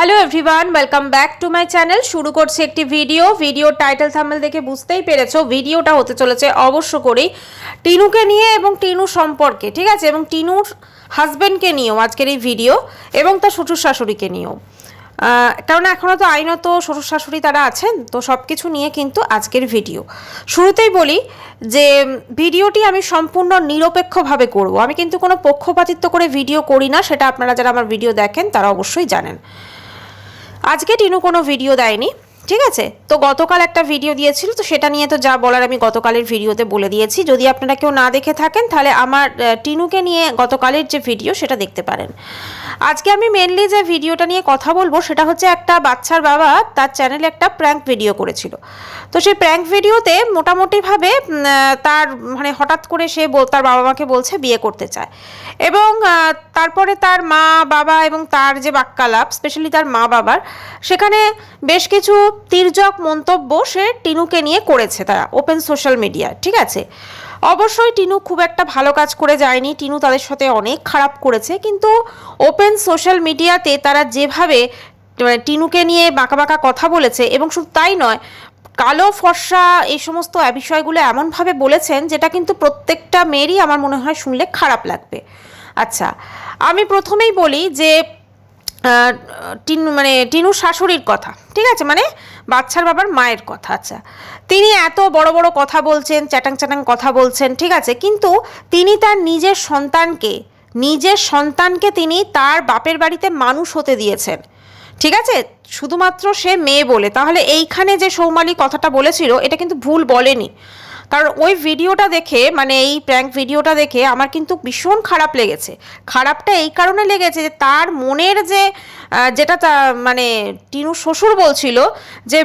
Hello everyone, welcome back to my channel. শুরু করছি একটি ভিডিও টাইটেল থাম্বনেল দেখে বুঝতেই পেরেছো ভিডিওটা হতে চলেছে অবশ্য করেই টিনুকে নিয়ে এবং টিনু সম্পর্কে, ঠিক আছে, এবং টিনুর হাজব্যান্ডকে নিয়েও আজকের এই ভিডিও, এবং তার শ্বশুর শাশুড়িকে নিয়েও, কারণ এখনও তো আইনত শ্বশুর শাশুড়ি তারা আছেন, তো সব কিছু নিয়ে কিন্তু আজকের ভিডিও। শুরুতেই বলি যে ভিডিওটি আমি সম্পূর্ণ নিরপেক্ষভাবে করব, আমি কিন্তু কোনো পক্ষপাতিত্ব করে ভিডিও করি না, সেটা আপনারা যারা আমার ভিডিও দেখেন তারা অবশ্যই জানেন। আজকে টিনু কোনো ভিডিও দেয়নি, ঠিক আছে, তো গতকাল একটা ভিডিও দিয়েছিল, তো সেটা নিয়ে তো যা বলার আমি গতকালের ভিডিওতে বলে দিয়েছি। যদি আপনারা কেউ না দেখে থাকেন তাহলে আমার টিনুকে নিয়ে গতকালের যে ভিডিও সেটা দেখতে পারেন। আজকে আমি মেনলি যে ভিডিওটা নিয়ে কথা বলবো সেটা হচ্ছে একটা বাচ্চার বাবা তার চ্যানেলে একটা প্র্যাঙ্ক ভিডিও করেছিল। তো সেই প্র্যাঙ্ক ভিডিওতে মোটামুটিভাবে তার মানে হঠাৎ করে সে তার বাবা মাকে বলছে বিয়ে করতে চায়, এবং তারপরে তার মা বাবা এবং তার যে বাক্যালাপ, স্পেশালি তার মা বাবার, সেখানে বেশ কিছু তির্যক মন্তব্য সে টিনুকে নিয়ে করেছে তারা ওপেন সোশ্যাল মিডিয়া, ঠিক আছে। অবশ্যই টিনু খুব একটা ভালো কাজ করে যায়নি, টিনু তাদের সাথে অনেক খারাপ করেছে, কিন্তু ওপেন সোশ্যাল মিডিয়াতে তারা যেভাবে টিনুকে নিয়ে বাঁকা বাঁকা কথা বলেছে, এবং শুধু তাই নয়, কালো ফর্সা এই সমস্ত বিষয়গুলো এমনভাবে বলেছেন যেটা কিন্তু প্রত্যেকটা মেয়েরই আমার মনে হয় শুনলে খারাপ লাগবে। আচ্ছা, আমি প্রথমেই বলি যে টিনুর শাশুড়ির কথা, ঠিক আছে, মানে বাচ্চার বাবার মায়ের কথা। আচ্ছা, তিনি এত বড় বড় কথা বলছেন, চ্যাটাং চ্যাটাং কথা বলছেন, ঠিক আছে, কিন্তু তিনি তার নিজের সন্তানকে তিনি তার বাপের বাড়িতে মানুষ হতে দিয়েছেন, ঠিক আছে, শুধুমাত্র সে মেয়ে বলে। তাহলে এইখানে যে সৌমালি কথাটা বলেছিল এটা কিন্তু ভুল বলেনি, কারণ ওই ভিডিওটা দেখে, মানে এই প্র্যাঙ্ক ভিডিওটা দেখে আমার কিন্তু ভীষণ খারাপ লেগেছে। খারাপটা এই কারণে লেগেছে যে তার মনের যেটা মানে টিনুর শ্বশুর বলছিল যে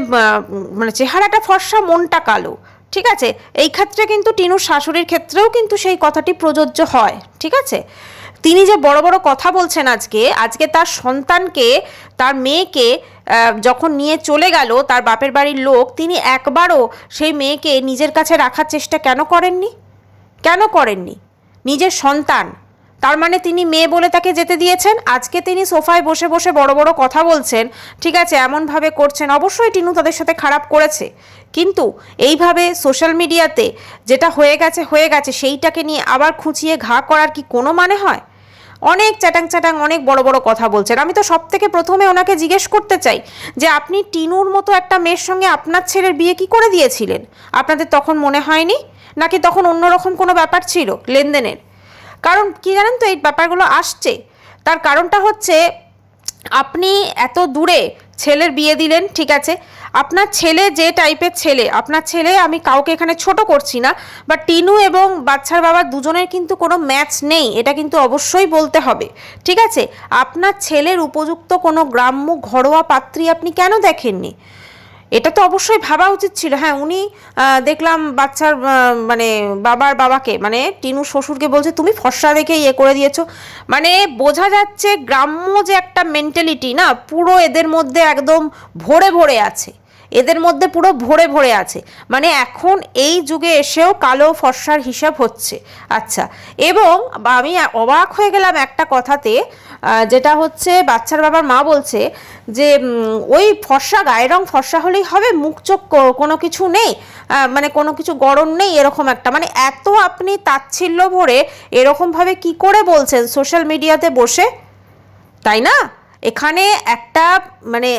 মানে চেহারাটা ফর্সা মনটা কালো, ঠিক আছে, এই ক্ষেত্রে কিন্তু টিনুর শাশুড়ির ক্ষেত্রেও কিন্তু সেই কথাটি প্রযোজ্য হয়, ঠিক আছে। তিনি যে বড় বড় কথা বলছেন আজকে তার সন্তানকে, তার মেয়েকে যখন নিয়ে চলে গেল তার বাপের বাড়ির লোক, তিনি একবারও সেই মেয়েকে নিজের কাছে রাখার চেষ্টা কেন করেননি? নিজের সন্তান, তার মানে তিনি মেয়ে বলে তাকে যেতে দিয়েছেন। আজকে তিনি সোফায় বসে বসে বড় বড় কথা বলছেন, ঠিক আছে, এমনভাবে করছেন। অবশ্যই টিনু তাদের সাথে খারাপ করেছে, কিন্তু এইভাবে সোশ্যাল মিডিয়াতে যেটা হয়ে গেছে সেইটাকে নিয়ে আবার খুঁচিয়ে ঘা করার কি কোনো মানে হয়? অনেক চ্যাটাং অনেক বড় বড় কথা বলছেন। আমি তো সব থেকে প্রথমে ওনাকে জিজ্ঞেস করতে চাই যে আপনি টিনুর মতো একটা মেয়ের সঙ্গে আপনার ছেলের বিয়ে কি করে দিয়েছিলেন? আপনাদের তখন মনে হয়নি নাকি তখন অন্যরকম কোনো ব্যাপার ছিল লেনদেনের? কারণ কি জানেন তো, এই ব্যাপারগুলো আসছে তার কারণটা হচ্ছে আপনি এত দূরে ছেলের বিয়ে দিলেন, ঠিক আছে, আপনার ছেলে যে টাইপের ছেলে, আপনার ছেলে, আমি কাউকে এখানে ছোট করছি না, বাট টিনু এবং বাচ্চার বাবা দুজনের কিন্তু কোনো ম্যাচ নেই, এটা কিন্তু অবশ্যই বলতে হবে, ঠিক আছে। আপনার ছেলের উপযুক্ত কোনো গ্রাম্য ঘরোয়া পাত্রী আপনি কেন দেখেননি? এটা তো অবশ্যই ভাবা উচিত ছিল। হ্যাঁ, উনি দেখলাম বাচ্চার মানে বাবাকে, মানে টিনুর শ্বশুরকে বলছে তুমি ফর্সা দেখে করে দিয়েছো, মানে বোঝা যাচ্ছে গ্রাম্য যে একটা মেন্টালিটি না, পুরো এদের মধ্যে একদম ভরে আছে, পুরো ভরে আছে, মানে এখন এই যুগে এসেও কালো ফর্সার হিসাব হচ্ছে। আচ্ছা, এবং আমি অবাক হয়ে গেলাম একটা কথাতে, যেটা হচ্ছে বাচ্চার বাবার মা বলছে যে ওই ফর্সা, গায়ের রং ফর্সা হলেই হবে, মুখ চোখ কোনো কিছু নেই, মানে কোনো কিছু গড়ন নেই, এরকম একটা, মানে এত আপনি তাচ্ছিল্য ভরে এরকমভাবে কি করে বলছেন সোশ্যাল মিডিয়াতে বসে, তাই না? এখানে একটা মানে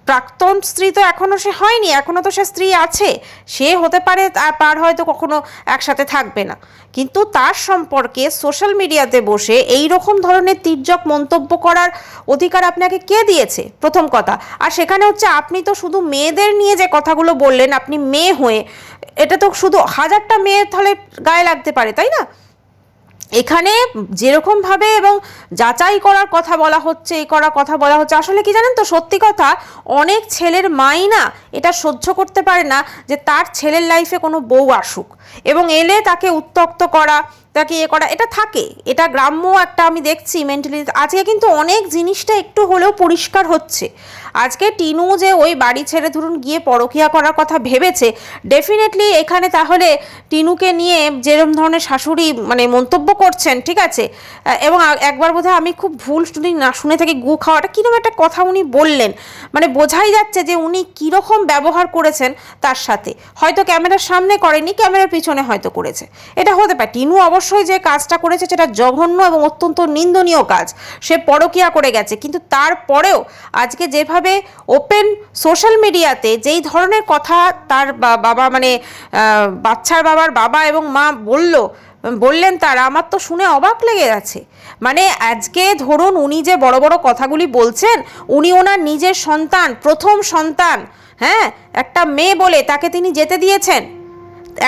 প্রাক্তন স্ত্রী তো এখনও সে হয়নি, এখনও তো সে স্ত্রী আছে, সে হতে পারে তার হয়তো কখনো একসাথে থাকবে না, কিন্তু তার সম্পর্কে সোশ্যাল মিডিয়াতে বসে এই রকম ধরনের তির্যক মন্তব্য করার অধিকার আপনাকে কে দিয়েছে, প্রথম কথা। আর সেখানে হচ্ছে আপনি তো শুধু মেয়েদের নিয়ে যে কথাগুলো বললেন, আপনি মেয়ে হয়ে, এটা তো শুধু হাজারটা মেয়ে তাহলে গায়ে লাগতে পারে, তাই না? এখানে যেরকমভাবে এবং যাচাই করার কথা বলা হচ্ছে, আসলে কি জানেন তো, সত্যি কথা, অনেক ছেলের মাই না এটা সহ্য করতে পারে না যে তার ছেলের লাইফে কোনো বউ আসুক এবং এলে তাকে উত্ত্যক্ত করা, তাকে ইয়ে করা, এটা থাকে, এটা গ্রাম্য একটা আমি দেখছি মেন্টালিটি। আজকে কিন্তু অনেক জিনিসটা একটু হলেও পরিষ্কার হচ্ছে। আজকে টিনু যে ওই বাড়ি ছেড়ে ধরুন গিয়ে পরকীয়া করার কথা ভেবেছে, ডেফিনেটলি এখানে তাহলে টিনুকে নিয়ে যেরকম ধরনের শাশুড়ি মানে মন্তব্য করছেন, ঠিক আছে, এবং একবার বোধহয় আমি খুব ভুল না শুনে থাকি, গু খাওয়াটা কীরকম একটা কথা উনি বললেন, মানে বোঝাই যাচ্ছে যে উনি কীরকম ব্যবহার করেছেন তার সাথে। হয়তো ক্যামেরার সামনে করেনি, ক্যামেরার পিছনে হয়তো করেছে, এটা হতে পারে। টিনু অবশ্যই যে কাজটা করেছে সেটা জঘন্য এবং অত্যন্ত নিন্দনীয় কাজ, সে পরকীয়া করে গেছে, কিন্তু তারপরেও আজকে যেভাবে ওপেন সোশ্যাল মিডিয়াতে যেই ধরনের কথা তার বাবা মানে বাচ্চার বাবার বাবা এবং মা বললেন তারা, আমার তো শুনে অবাক লেগে গেছে। মানে আজকে ধরুন উনি যে বড় বড় কথাগুলি বলছেন, উনি ওনার নিজের সন্তান, প্রথম সন্তান, হ্যাঁ, একটা মেয়ে বলে তাকে তিনি যেতে দিয়েছেন,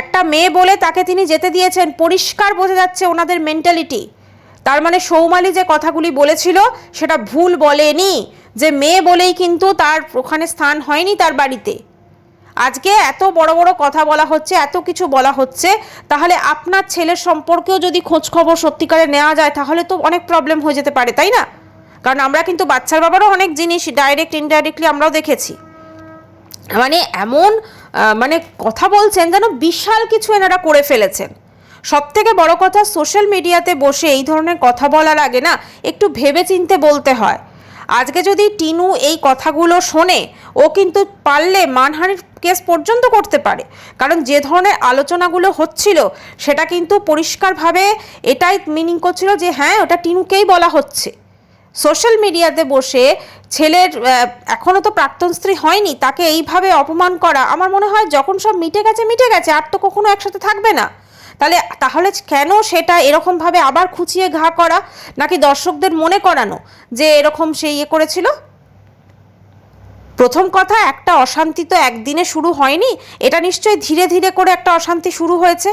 একটা মেয়ে বলে তাকে তিনি যেতে দিয়েছেন, পরিষ্কার বোঝা যাচ্ছে ওনাদের মেন্টালিটি। তার মানে সৌমালি যে কথাগুলি বলেছিল সেটা ভুল বলেনি, যে মেয়ে বলেই কিন্তু তার ওখানে স্থান হয়নি তার বাড়িতে। আজকে এত বড় বড় কথা বলা হচ্ছে, এত কিছু বলা হচ্ছে, তাহলে আপনার ছেলের সম্পর্কেও যদি খোঁজখবর সত্যিকারে নেওয়া যায় তাহলে তো অনেক প্রবলেম হয়ে যেতে পারে, তাই না? কারণ আমরা কিন্তু বাচ্চার বাবারও অনেক জিনিস ডাইরেক্ট ইনডাইরেক্টলি আমরাও দেখেছি, মানে এমন মানে কথা বলছেন যেন বিশাল কিছু এনারা করে ফেলেছেন। সব থেকে বড় কথা, সোশ্যাল মিডিয়াতে বসে এই ধরনের কথা বলার আগে না একটু ভেবে চিনতে বলতে হয়। আজকে যদি টিনু এই কথাগুলো শোনে, ও কিন্তু পারলে মানহানির কেস পর্যন্ত করতে পারে, কারণ যে ধরনের আলোচনাগুলো হচ্ছিল সেটা কিন্তু পরিষ্কারভাবে এটাই মিনিং করছিল যে হ্যাঁ, ওটা টিনুকেই বলা হচ্ছে। সোশ্যাল মিডিয়াতে বসে ছেলের এখনও তো প্রাক্তন স্ত্রী হয়নি, তাকে এইভাবে অপমান করা, আমার মনে হয় যখন সব মিটে গেছে আর তো কখনো একসাথে থাকবে না। তাহলে কেন সেটা এরকমভাবে আবার খুঁচিয়ে ঘা করা, নাকি দর্শকদের মনে করানো যে এরকম সে ইয়ে করেছিল? প্রথম কথা, একটা অশান্তি তো একদিনে শুরু হয়নি, এটা নিশ্চয়ই ধীরে ধীরে করে একটা অশান্তি শুরু হয়েছে।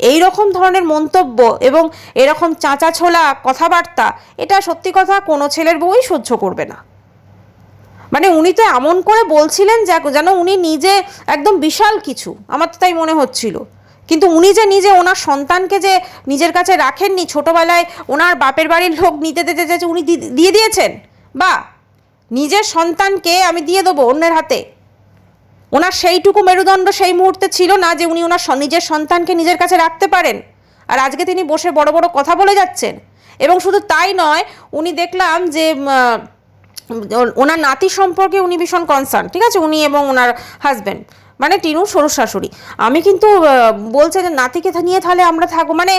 এই রকম ধরনের মন্তব্য এবং এরকম চাঁচা ছোলা কথাবার্তা, এটা সত্যি কথা কোনো ছেলের বউই সহ্য করবে না। মানে উনি তো এমন করে বলছিলেন যেন উনি নিজে একদম বিশাল কিছু, আমার তো তাই মনে হচ্ছিল। কিন্তু উনি যে নিজে ওনার সন্তানকে যে নিজের কাছে রাখেননি, ছোটোবেলায় ওনার বাপের বাড়ির লোক নিতে যেতে উনি দিয়ে দিয়েছেন, বা নিজের সন্তানকে আমি দিয়ে দেবো অন্যের হাতে, ওনার সেইটুকু মেরুদণ্ড সেই মুহূর্তে ছিল না যে উনি ওনার নিজের সন্তানকে নিজের কাছে রাখতে পারেন। আর আজকে তিনি বসে বড় বড় কথা বলে যাচ্ছেন। এবং শুধু তাই নয়, উনি দেখলাম যে ওনার নাতি সম্পর্কে উনি ভীষণ কনসার্ন, ঠিক আছে, উনি এবং ওনার হাজব্যান্ড, মানে টিনুর শ্বশুর শাশুড়ি। আমি কিন্তু বলছে যে নাতিকে নিয়ে তাহলে আমরা থাকবো, মানে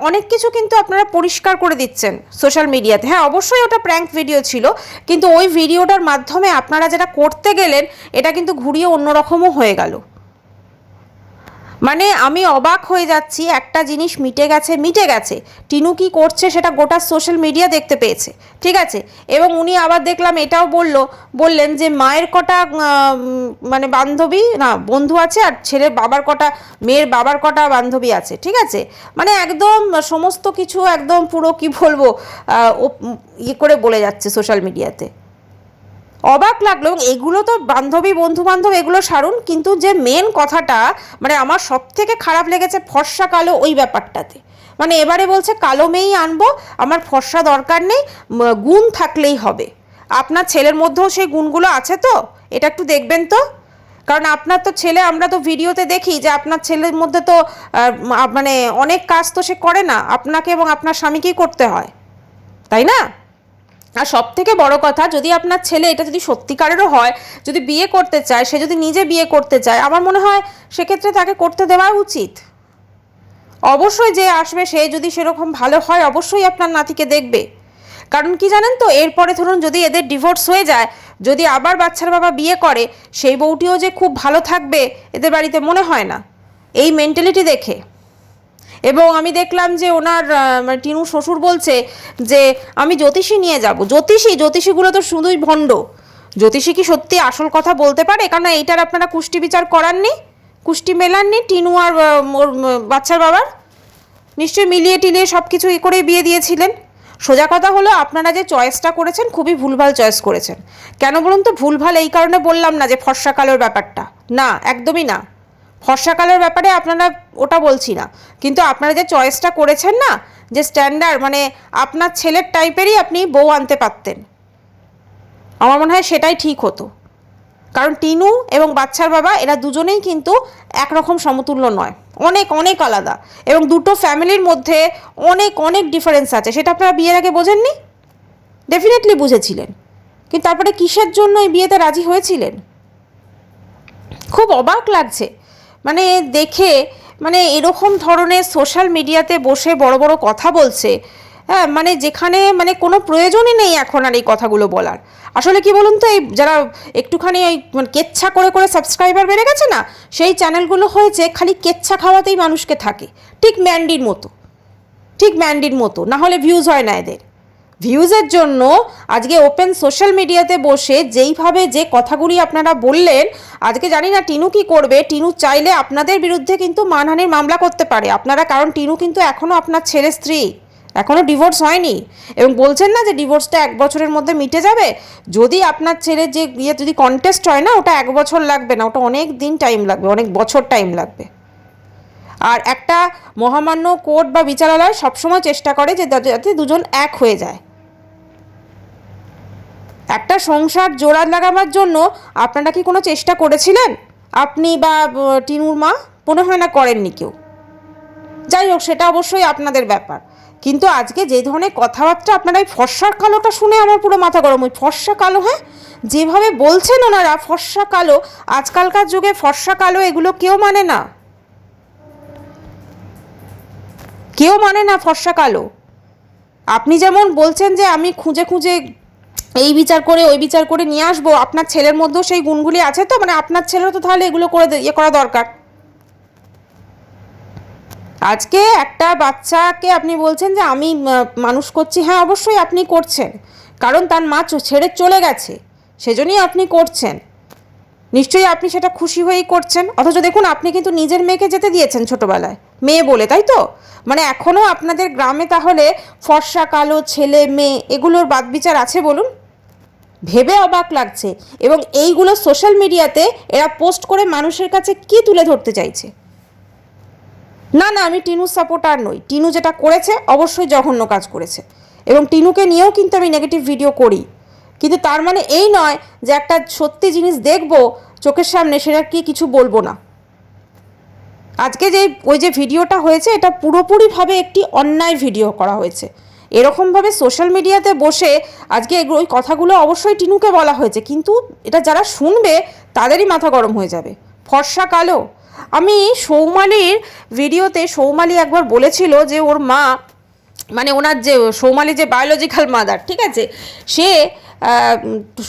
অনেক কিছু কিন্তু আপনারা পরিষ্কার করে দিচ্ছেন সোশ্যাল মিডিয়াতে। হ্যাঁ, অবশ্যই ওটা প্র্যাঙ্ক ভিডিও ছিল, কিন্তু ওই ভিডিওটার মাধ্যমে আপনারা যেটা করতে গেলেন এটা কিন্তু ঘুরিয়ে অন্যরকমও হয়ে গেল। মানে আমি অবাক হয়ে যাচ্ছি, একটা জিনিস মিটে গেছে, টিনু কি করছে সেটা গোটা সোশ্যাল মিডিয়া দেখতে পেয়েছে, ঠিক আছে। এবং উনি আবার দেখলাম এটাও বললেন যে মায়ের কটা মানে বান্ধবী না বন্ধু আছে, আর মেয়ের বাবার কটা বান্ধবী আছে, ঠিক আছে। মানে একদম সমস্ত কিছু একদম পুরো কি বলবো ইয়ে করে বলে যাচ্ছে সোশ্যাল মিডিয়াতে। অবাক লাগলো। এবং এগুলো তো বান্ধবী বন্ধু বান্ধব এগুলো সারুন, কিন্তু যে মেন কথাটা মানে আমার সব থেকে খারাপ লেগেছে ফর্সা কালো ওই ব্যাপারটাতে। মানে এবারে বলছে কালো মেয়েই আনবো, আমার ফর্সা দরকার নেই, গুণ থাকলেই হবে। আপনার ছেলের মধ্যেও সেই গুণগুলো আছে তো, এটা একটু দেখবেন তো। কারণ আপনার তো ছেলে, আমরা তো ভিডিওতে দেখি যে আপনার ছেলের মধ্যে তো মানে অনেক কাজ তো সে করে না, আপনাকে এবং আপনার স্বামীকেই করতে হয়, তাই না? আর সব থেকে বড় কথা, যদি আপনার ছেলে এটা যদি সত্যিকারেরও হয়, যদি বিয়ে করতে চায়, সে যদি নিজে বিয়ে করতে চায়, আমার মনে হয় সেক্ষেত্রে তাকে করতে দেওয়া উচিত। অবশ্যই যে আসবে সে যদি সেরকম ভালো হয়, অবশ্যই আপনার নাতিকে দেখবে। কারণ কি জানেন তো, এরপরে ধরুন যদি এদের ডিভোর্স হয়ে যায়, যদি আবার বাচ্চার বাবা বিয়ে করে, সেই বউটিও যে খুব ভালো থাকবে এদের বাড়িতে মনে হয় না, এই মেন্টালিটি দেখে। এবং আমি দেখলাম যে ওনার টিনু শ্বশুর বলছে যে আমি জ্যোতিষী নিয়ে যাব। জ্যোতিষীগুলো তো শুধুই ভণ্ড। জ্যোতিষী কি সত্যি আসল কথা বলতে পারে? কারণ এইটার আপনারা কুষ্টি বিচার করাননি, কুষ্টি মেলাননি টিনু আর ওর বাচ্চার বাবার, নিশ্চয়ই মিলিয়ে টিলিয়ে সব কিছু করে বিয়ে দিয়েছিলেন। সোজা কথা হলো, আপনারা যে চয়েসটা করেছেন খুবই ভুলভাল চয়েস করেছেন। কেন বলুন তো? ভুলভাল এই কারণে বললাম না যে ফর্সা কালোর ব্যাপারটা, না, একদমই না। ফর্সা কালোর ব্যাপারে আপনারা ওটা বলছি না, কিন্তু আপনারা যে চয়েসটা করেছেন না, যে স্ট্যান্ডার্ড মানে আপনার ছেলের টাইপেরই আপনি বউ আনতে পারতেন, আমার মনে হয় সেটাই ঠিক হতো। কারণ টিনু এবং বাচ্চার বাবা এরা দুজনেই কিন্তু একরকম সমতুল্য নয়, অনেক অনেক আলাদা, এবং দুটো ফ্যামিলির মধ্যে অনেক অনেক ডিফারেন্স আছে। সেটা আপনারা বিয়ের আগে বোঝেননি? ডেফিনেটলি বুঝেছিলেন, কিন্তু তারপরে কিসের জন্য এই বিয়েতে রাজি হয়েছিলেন? খুব অবাক লাগছে মানে দেখে, মানে এরকম ধরনের সোশ্যাল মিডিয়াতে বসে বড় বড় কথা বলছে, হ্যাঁ, মানে যেখানে মানে কোনো প্রয়োজনই নেই এখন আর এই কথাগুলো বলার। আসলে কি বলুন তো, এই যারা একটুখানি ওই মানে কেচ্ছা করে করে সাবস্ক্রাইবার বেড়ে গেছে না, সেই চ্যানেলগুলো হয়েছে খালি কেচ্ছা খাওয়াতেই মানুষকে থাকে, ঠিক ম্যান্ডির মতো, ঠিক ম্যান্ডির মতো, না হলে ভিউজ হয় না এদের। ভিউজের জন্য আজকে ওপেন সোশ্যাল মিডিয়াতে বসে যেইভাবে যে কথাগুলি আপনারা বললেন, আজকে জানি না টিনু কি করবে। টিনু চাইলে আপনাদের বিরুদ্ধে কিন্তু মানহানির মামলা করতে পারে আপনারা, কারণ টিনু কিন্তু এখনও আপনার ছেলের স্ত্রী, এখনও ডিভোর্স হয়নি, এবং বলছেন না যে ডিভোর্সটা 1 বছরের মধ্যে মিটে যাবে। যদি আপনার ছেলের যে ইয়ে যদি কন্টেস্ট হয় না, ওটা 1 বছর লাগবে না, ওটা অনেক দিন টাইম লাগবে, অনেক বছর টাইম লাগবে। আর একটা মহামান্য কোর্ট বা বিচারালয় সবসময় চেষ্টা করে যে যাতে দুজন এক হয়ে যায়। একটা সংসার জোড়া লাগাবার জন্য আপনারা কি কোনো চেষ্টা করেছিলেন? আপনি বা টিনুর মা? মনে হয় না করেননি কেউ। যাই হোক, সেটা অবশ্যই আপনাদের ব্যাপার, কিন্তু আজকে যে ধরনের কথাবার্তা আপনারা, এই ফর্সা কালোটা শুনে আমার পুরো মাথা গরম। ওই ফর্সা কালো, হ্যাঁ, যেভাবে বলছেন ওনারা ফর্সা কালো, আজকালকার যুগে ফর্সা কালো এগুলো কেউ মানে না, কেউ মানে না ফর্সা কালো। আপনি যেমন বলছেন যে আমি খুঁজে খুঁজে এই বিচার করে ওই বিচার করে নিয়ে আসবো, আপনার ছেলের মধ্যেও সেই গুণগুলি আছে তো, মানে আপনার ছেলেরও তো তাহলে এগুলো করে ইয়ে করা দরকার। আজকে একটা বাচ্চাকে আপনি বলছেন যে আমি মানুষ করছি, হ্যাঁ অবশ্যই আপনি করছেন, কারণ তার মা ছেড়ে চলে গেছে, সেজন্যই আপনি করছেন, নিশ্চয়ই আপনি সেটা খুশি হয়েই করছেন। অথচ দেখুন, আপনি কিন্তু নিজের মেয়েকে যেতে দিয়েছেন ছোটোবেলায়, মেয়ে বলে, তাই তো? মানে এখনও আপনাদের গ্রামে তাহলে ফর্সা কালো ছেলে মেয়ে এগুলোর বাদবিচার আছে বলুন? ভেবে অবাক লাগছে। এবং এইগুলো সোশ্যাল মিডিয়াতে এরা পোস্ট করে মানুষের কাছে কি তুলে ধরতে চাইছে? না না, আমি টিনুর সাপোর্টার নই। টিনু যেটা করেছে অবশ্যই জঘন্য কাজ করেছে, এবং টিনুকে নিয়েও কিন্তু আমি নেগেটিভ ভিডিও করি, কিন্তু তার মানে এই নয় যে একটা সত্যি জিনিস দেখব চোখের সামনে সেটা কি কিছু বলবো না। আজকে যে ওই যে ভিডিওটা হয়েছে, এটা পুরোপুরিভাবে একটি অন্যায় ভিডিও করা হয়েছে। এরকমভাবে সোশ্যাল মিডিয়াতে বসে আজকে ওই কথাগুলো অবশ্যই টিনুকে বলা হয়েছে, কিন্তু এটা যারা শুনবে তাদেরই মাথা গরম হয়ে যাবে। ফর্সা কালো, আমি সৌমালির ভিডিওতে সৌমালি একবার বলেছিল যে ওর মা, মানে ওনার যে সৌমালি যে বায়োলজিক্যাল মাদার, ঠিক আছে, সে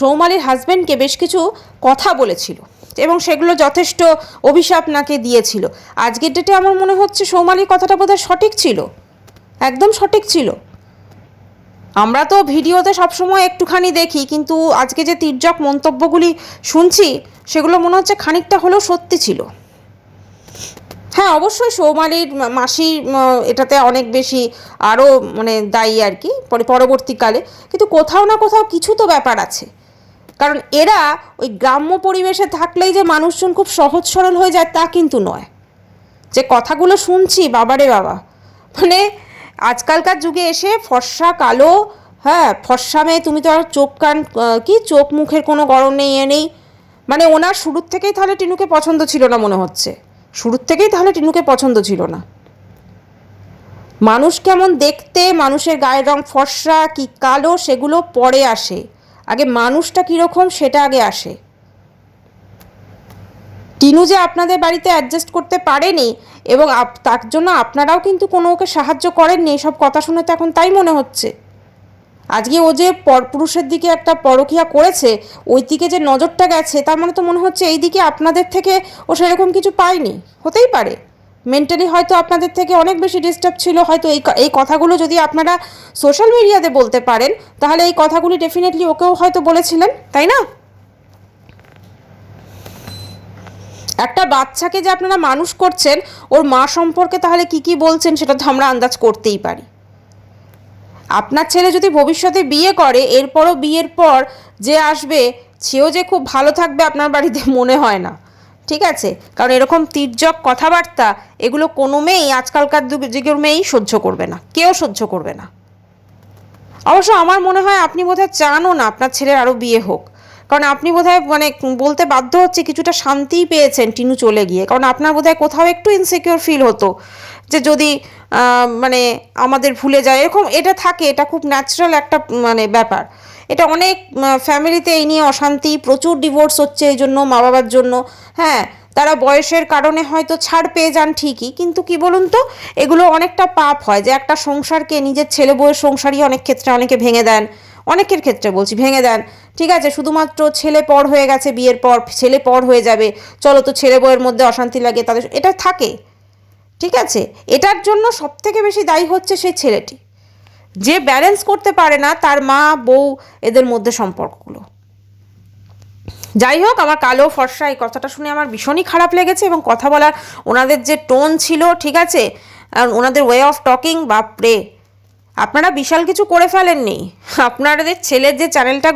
সৌমালির হাজব্যান্ডকে বেশ কিছু কথা বলেছিল, এবং সেগুলো যথেষ্ট অভিশাপ নাকে দিয়েছিল। আজকের ডেটে আমার মনে হচ্ছে সৌমালির কথাটা বোধহয় সঠিক ছিল, একদম সঠিক ছিল। আমরা তো ভিডিওতে সবসময় একটুখানি দেখি, কিন্তু আজকে যে তির্যক মন্তব্যগুলি শুনছি সেগুলো মনে হচ্ছে খানিকটা হলেও সত্যি ছিল। হ্যাঁ অবশ্যই সৌমালির মাসি এটাতে অনেক বেশি আরও মানে দায়ী আর কি পরবর্তীকালে, কিন্তু কোথাও না কোথাও কিছু তো ব্যাপার আছে। কারণ এরা ওই গ্রাম্য পরিবেশে থাকলেই যে মানুষজন খুব সহজ সরল হয়ে যায় তা কিন্তু নয়। যে কথাগুলো শুনছি, বাবারে বাবা, মানে আজকালকার যুগে এসে ফর্সা কালো, হ্যাঁ ফর্সা মেয়ে, তুমি তো আর চোখ কান কি চোখ মুখের কোনো গরম নেই, এ নেই, মানে ওনার শুরুর থেকেই তাহলে টিনুকে পছন্দ ছিল না মনে হচ্ছে, শুরুর থেকেই তাহলে টিনুকে পছন্দ ছিল না। মানুষ কেমন দেখতে, মানুষের গায়ের রং ফর্সা কি কালো সেগুলো পরে আসে, আগে মানুষটা কীরকম সেটা আগে আসে। টিনু যে আপনাদের বাড়িতে অ্যাডজাস্ট করতে পারেনি, এবং তার জন্য আপনারাও কিন্তু কোনো ওকে সাহায্য করেননি, এসব কথা শুনে তো এখন তাই মনে হচ্ছে। আজকে ও যে পরপুরুষের দিকে একটা পরকীয়া করেছে, ওই দিকে যে নজরটা গেছে, তার মানে তো মনে হচ্ছে এই দিকে আপনাদের থেকে ও সেরকম কিছু পায়নি। হতেই পারে মেন্টালি হয়তো আপনাদের থেকে অনেক বেশি ডিস্টার্ব ছিল, হয়তো এই কথাগুলো যদি আপনারা সোশ্যাল মিডিয়াতে বলতে পারেন তাহলে এই কথাগুলি ডেফিনেটলি ওকেও হয়তো বলেছিলেন, তাই না? একটা বাচ্চাকে যে আপনারা মানুষ করছেন, ওর মা সম্পর্কে তাহলে কি বলছেন সেটা তো আমরা আন্দাজ করতেই পারি। আপনার ছেলে যদি ভবিষ্যতে বিয়ে করে, এরপরও বিয়ের পর যে আসবে সেও যে খুব ভালো থাকবে আপনার বাড়িতে মনে হয় না। ঠিক আছে, কারণ এরকম তির্যক কথাবার্তা এগুলো কোনো মেয়েই আজকালকার যুগের মেয়েই সহ্য করবে না, কেউ সহ্য করবে না। অবশ্য আমার মনে হয় আপনি বোধহয় চানও না আপনার ছেলের আরও বিয়ে হোক, কারণ আপনি বোধহয় মানে বলতে বাধ্য হচ্ছে কিছুটা শান্তিই পেয়েছেন টিনু চলে গিয়ে, কারণ আপনার বোধহয় কোথাও একটু ইনসিকিউর ফিল হতো যে যদি মানে আমাদের ভুলে যায়, এরকম এটা থাকে, এটা খুব ন্যাচারাল একটা মানে ব্যাপার। এটা অনেক ফ্যামিলিতে এই নিয়ে অশান্তি, প্রচুর ডিভোর্স হচ্ছে এই জন্য, মা বাবার জন্য। হ্যাঁ, তারা বয়সের কারণে হয়তো ছাড় পেয়ে যান ঠিকই, কিন্তু কি বলুন তো, এগুলো অনেকটা পাপ হয় যে একটা সংসারকে, নিজের ছেলে বউয়ের সংসারই অনেক ক্ষেত্রে অনেকে ভেঙে দেন, অনেকের ক্ষেত্রে বলছি ভেঙে দেন। ঠিক আছে, শুধুমাত্র ছেলে পর হয়ে গেছে, বিয়ের পর ছেলে পর হয়ে যাবে, চলো তো ছেলে বউয়ের মধ্যে অশান্তি লাগে, তাদের এটা থাকে। ঠিক আছে, এটার জন্য সবথেকে বেশি দায়ী হচ্ছে সেই ছেলেটি, যে ব্যালেন্স করতে পারে না তার মা বউ এদের মধ্যে সম্পর্কগুলো। যাই হোক, আমার কালো ফর্সা এই কথাটা শুনে আমার ভীষণই খারাপ লেগেছে, এবং কথা বলার ওনাদের যে টোন ছিল, ঠিক আছে, আর ওনাদের ওয়ে অফ টকিং, বাপরে, আপনারা বিশাল কিছু করে ফেলেননি। আপনাদের ছেলের যে চ্যানেলটা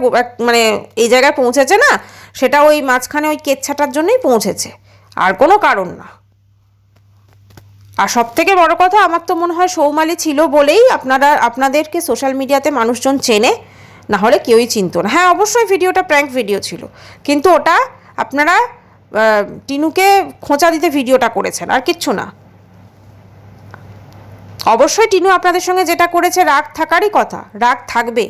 মানে এই জায়গায় পৌঁছেছে না, সেটা ওই মাঝখানে ওই কেচ্ছাটার জন্যই পৌঁছেছে, আর কোনো কারণ না। আর সব থেকে বড় কথা, আমার তো মনে হয় সৌমালি ছিল বলেই আপনাদেরকে সোশ্যাল মিডিয়াতে মানুষজন চেনে, না হলে কেউই চিনতো না। হ্যাঁ, অবশ্যই ভিডিওটা প্র্যাঙ্ক ভিডিও ছিল, কিন্তু ওটা আপনারা টিনুকে খোঁচা দিতে ভিডিওটা করেছেন, আর কিচ্ছু না। অবশ্যই টিনু আপনাদের সঙ্গে যেটা করেছে রাগ থাকারই কথা, রাগ থাকবে,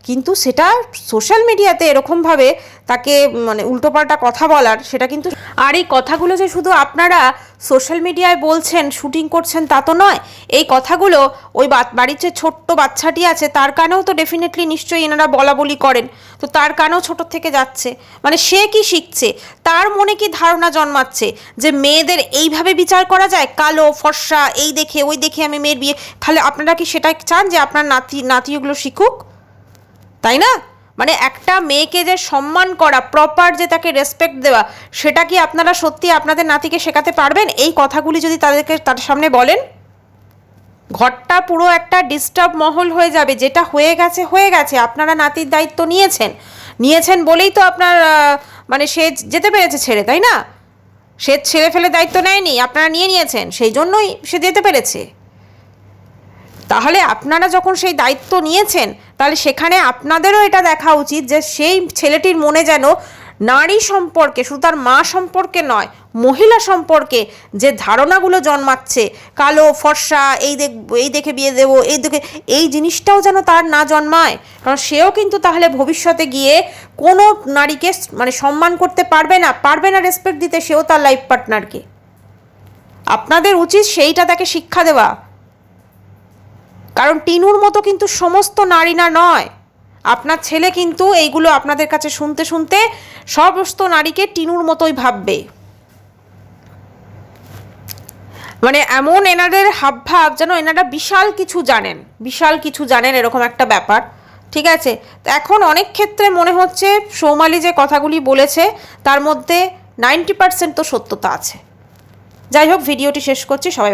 কিন্তু সেটা সোশ্যাল মিডিয়াতে এরকমভাবে তাকে মানে উল্টোপাল্টা কথা বলার, সেটা কিন্তু। আর এই কথাগুলো যে শুধু আপনারা সোশ্যাল মিডিয়ায় বলছেন, শুটিং করছেন, তা তো নয়। এই কথাগুলো ওই বাড়ির যে ছোট্ট বাচ্চাটি আছে তার কানেও তো ডেফিনেটলি নিশ্চয়ই এনারা বলা বলি করেন, তো তার কানেও ছোটোর থেকে যাচ্ছে। মানে সে কি শিখছে, তার মনে কি ধারণা জন্মাচ্ছে যে মেয়েদের এইভাবে বিচার করা যায়, কালো ফর্সা, এই দেখে ওই দেখে আমি মেয়ের বিয়ে। তাহলে আপনারা কি সেটা চান যে আপনার নাতি ওগুলো শিখুক? তাই না? মানে একটা মেয়েকে যে সম্মান করা, প্রপার যে তাকে রেসপেক্ট দেওয়া, সেটা কি আপনারা সত্যি আপনাদের নাতিকে শেখাতে পারবেন? এই কথাগুলি যদি তার সামনে বলেন, ঘরটা পুরো একটা ডিস্টার্ব মহল হয়ে যাবে। যেটা হয়ে গেছে হয়ে গেছে, আপনারা নাতির দায়িত্ব নিয়েছেন বলেই তো আপনার মানে সে যেতে পেরেছে ছেড়ে, তাই না? সে ছেড়ে ফেলে দায়িত্ব নেয়নি, আপনারা নিয়েছেন, সেই জন্যই সে যেতে পেরেছে। তাহলে আপনারা যখন সেই দায়িত্ব নিয়েছেন, তাহলে সেখানে আপনাদেরও এটা দেখা উচিত যে সেই ছেলেটির মনে যেন নারী সম্পর্কে, শুধু তার মা সম্পর্কে নয়, মহিলা সম্পর্কে যে ধারণাগুলো জন্মাচ্ছে, কালো ফর্সা, এই দেখে বিয়ে দেবো, এই জিনিসটাও যেন তার না জন্মায়। কারণ সেও কিন্তু তাহলে ভবিষ্যতে গিয়ে কোনো নারীকে মানে সম্মান করতে পারবে না রেসপেক্ট দিতে, সেও তার লাইফ পার্টনারকে। আপনাদের উচিত সেইটা তাকে শিক্ষা দেওয়া। কারণ টিনুর মতো কিন্তু সমস্ত নারী নয়। আপনার ছেলে কিন্তু এইগুলো আপনাদের কাছে শুনতে শুনতে সমস্ত নারীকে টিনুর মতোই ভাববে। মানে এমন এনাদের হাবভাব যেন এনারা বিশাল কিছু জানেন এরকম একটা ব্যাপার। ঠিক আছে, এখন অনেক ক্ষেত্রে মনে হচ্ছে সৌমালি যে কথাগুলি বলেছে তার মধ্যে 90% তো সত্যতা আছে। যাই হোক, ভিডিওটি শেষ করছি, সবাই